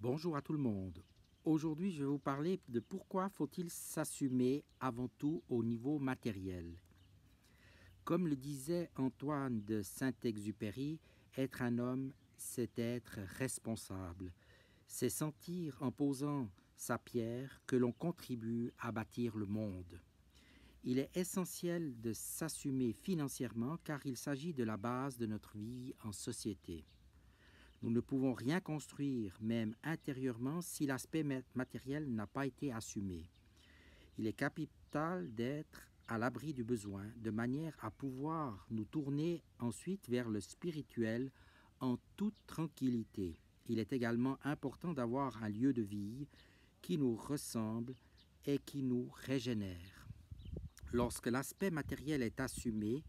Bonjour à tout le monde. Aujourd'hui, je vais vous parler de pourquoi faut-il s'assumer avant tout au niveau matériel. Comme le disait Antoine de Saint-Exupéry, être un homme, c'est être responsable. C'est sentir en posant sa pierre que l'on contribue à bâtir le monde. Il est essentiel de s'assumer financièrement car il s'agit de la base de notre vie en société. Nous ne pouvons rien construire, même intérieurement, si l'aspect matériel n'a pas été assumé. Il est capital d'être à l'abri du besoin, de manière à pouvoir nous tourner ensuite vers le spirituel en toute tranquillité. Il est également important d'avoir un lieu de vie qui nous ressemble et qui nous régénère. Lorsque l'aspect matériel est assumé,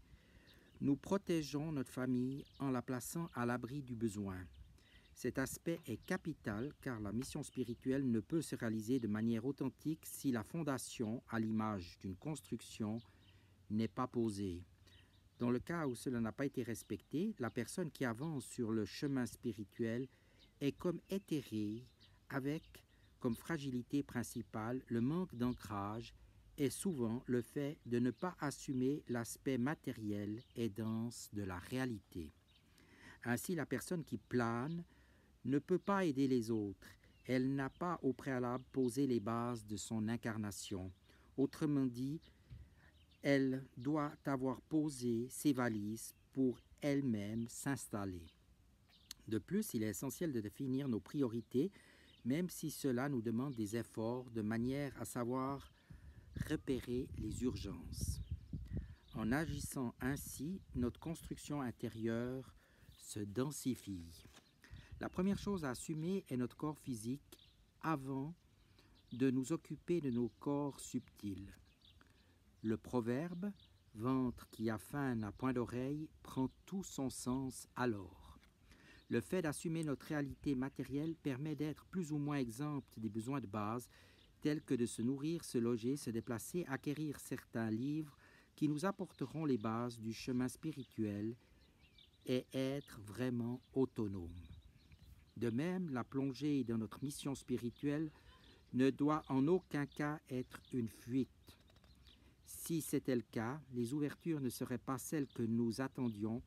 nous protégeons notre famille en la plaçant à l'abri du besoin. Cet aspect est capital car la mission spirituelle ne peut se réaliser de manière authentique si la fondation, à l'image d'une construction, n'est pas posée. Dans le cas où cela n'a pas été respecté, la personne qui avance sur le chemin spirituel est comme éthérée avec comme fragilité principale le manque d'ancrage et souvent le fait de ne pas assumer l'aspect matériel et dense de la réalité. Ainsi, la personne qui plane ne peut pas aider les autres. Elle n'a pas au préalable posé les bases de son incarnation. Autrement dit, elle doit avoir posé ses valises pour elle-même s'installer. De plus, il est essentiel de définir nos priorités, même si cela nous demande des efforts, de manière à savoir repérer les urgences. En agissant ainsi, notre construction intérieure se densifie. La première chose à assumer est notre corps physique avant de nous occuper de nos corps subtils. Le proverbe « ventre qui a faim n'a point d'oreille » prend tout son sens alors. Le fait d'assumer notre réalité matérielle permet d'être plus ou moins exempt des besoins de base tels que de se nourrir, se loger, se déplacer, acquérir certains livres qui nous apporteront les bases du chemin spirituel et être vraiment autonome. De même, la plongée dans notre mission spirituelle ne doit en aucun cas être une fuite. Si c'était le cas, les ouvertures ne seraient pas celles que nous attendions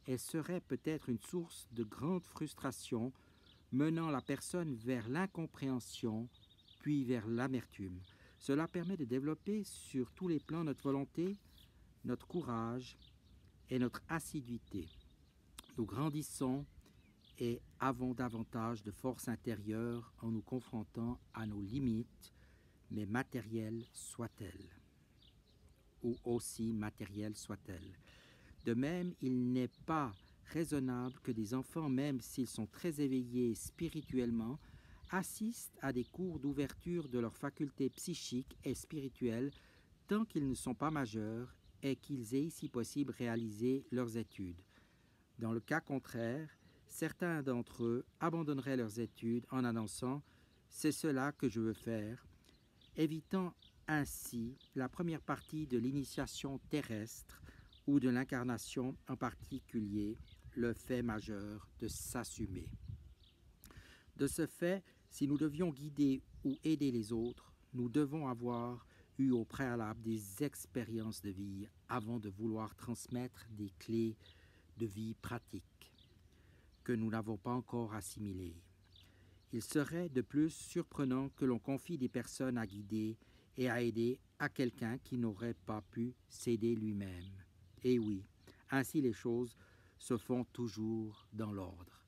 et seraient peut-être une source de grande frustration, menant la personne vers l'incompréhension, puis vers l'amertume. Cela permet de développer sur tous les plans notre volonté, notre courage et notre assiduité. Nous grandissons et avons davantage de force intérieure en nous confrontant à nos limites, mais matérielles soient-elles, ou aussi matérielles soient-elles. De même, il n'est pas raisonnable que des enfants, même s'ils sont très éveillés spirituellement, assistent à des cours d'ouverture de leurs facultés psychiques et spirituelles tant qu'ils ne sont pas majeurs et qu'ils aient, si possible, réalisé leurs études. Dans le cas contraire, certains d'entre eux abandonneraient leurs études en annonçant « c'est cela que je veux faire », évitant ainsi la première partie de l'initiation terrestre ou de l'incarnation, en particulier le fait majeur de s'assumer. De ce fait, si nous devions guider ou aider les autres, nous devons avoir eu au préalable des expériences de vie avant de vouloir transmettre des clés de vie pratiques que nous n'avons pas encore assimilées. Il serait de plus surprenant que l'on confie des personnes à guider et à aider à quelqu'un qui n'aurait pas pu s'aider lui-même. Et oui, ainsi les choses se font toujours dans l'ordre.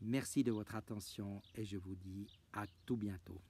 Merci de votre attention et je vous dis à tout bientôt.